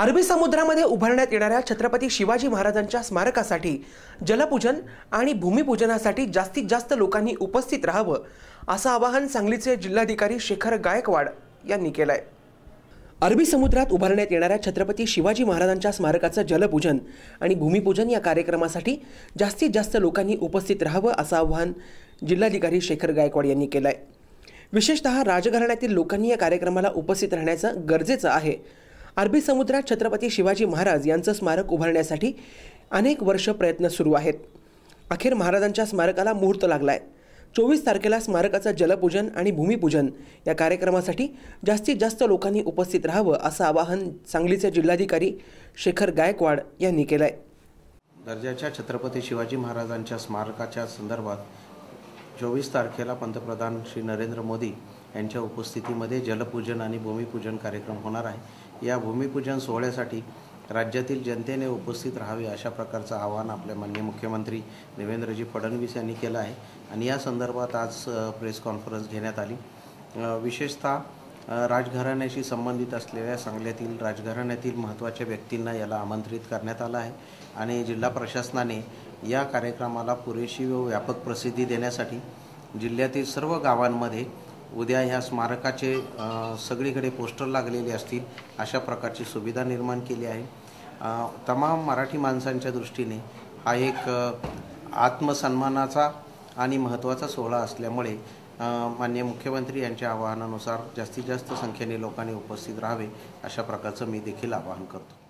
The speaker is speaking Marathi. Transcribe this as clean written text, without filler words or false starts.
अरबी समुद्रामध्ये उभारण्यात येणाऱ्या छत्रपती शिवाजी महाराजांच्या स्मारकासाठी जलपूजन आणि भूमिपूजनासाठी जास्तीत जास्त लोकांनी उपस्थित राहावं असं आवाहन सांगलीचे जिल्हाधिकारी शेखर गायकवाड यांनी केलं आहे। अरबी समुद्रात उभारण्यात येणाऱ्या छत्रपती शिवाजी महाराजांच्या स्मारकाचं जलपूजन आणि भूमिपूजन या कार्यक्रमासाठी जास्तीत जास्त लोकांनी उपस्थित राहावं असं आवाहन जिल्हाधिकारी शेखर गायकवाड यांनी केलं आहे। विशेषतः राजघराण्यातील लोकांनी या कार्यक्रमाला उपस्थित राहण्याचं गरजेचं आहे। अरबी समुद्रात छत्रपती शिवाजी महाराज यांचं स्मारक उभारण्यासाठी अनेक वर्ष प्रयत्न सुरू आहेत। अखेर महाराजांच्या स्मारकाला मुहूर्त लागलाय। 24 तारखेला स्मारकाचं जलपूजन आणि भूमिपूजन या कार्यक्रमासाठी जास्तीत जास्त लोकांनी उपस्थित राहावं असं आवाहन सांगलीचे जिल्हाधिकारी शेखर गायकवाड यांनी केलं आहे। दर्जाच्या छत्रपती शिवाजी महाराजांच्या स्मारकाच्या संदर्भात 24 तारखेला पंतप्रधान श्री नरेंद्र मोदी यांच्या उपस्थितीमध्ये जलपूजन आणि भूमिपूजन कार्यक्रम होणार आहे। या भूमिपूजन सोहळ्यासाठी राज्यातील जनतेने उपस्थित राहावे अशा प्रकारचं आवाहन आपल्या माननीय मुख्यमंत्री देवेंद्रजी फडणवीस यांनी केलं आहे आणि या संदर्भात आज प्रेस कॉन्फरन्स घेण्यात आली। विशेषतः राजघराण्याशी संबंधित असलेल्या सांगलीतील राजघराण्यातील महत्त्वाच्या व्यक्तींना याला आमंत्रित करण्यात आलं आहे आणि जिल्हा प्रशासनाने या कार्यक्रमाला पुरेशी व व्यापक प्रसिद्धी देण्यासाठी जिल्ह्यातील सर्व गावांमध्ये उद्या ह्या स्मारकाचे सगळीकडे पोस्टर लागलेले असतील अशा प्रकारची सुविधा निर्माण केली आहे। तमाम मराठी माणसांच्या दृष्टीने हा एक आत्मसन्मानाचा आणि महत्त्वाचा सोहळा असल्यामुळे माननीय मुख्यमंत्री यांच्या आवाहनानुसार जास्तीत जास्त संख्येने लोकांनी उपस्थित राहावे अशा प्रकारचं मी देखील आवाहन करतो।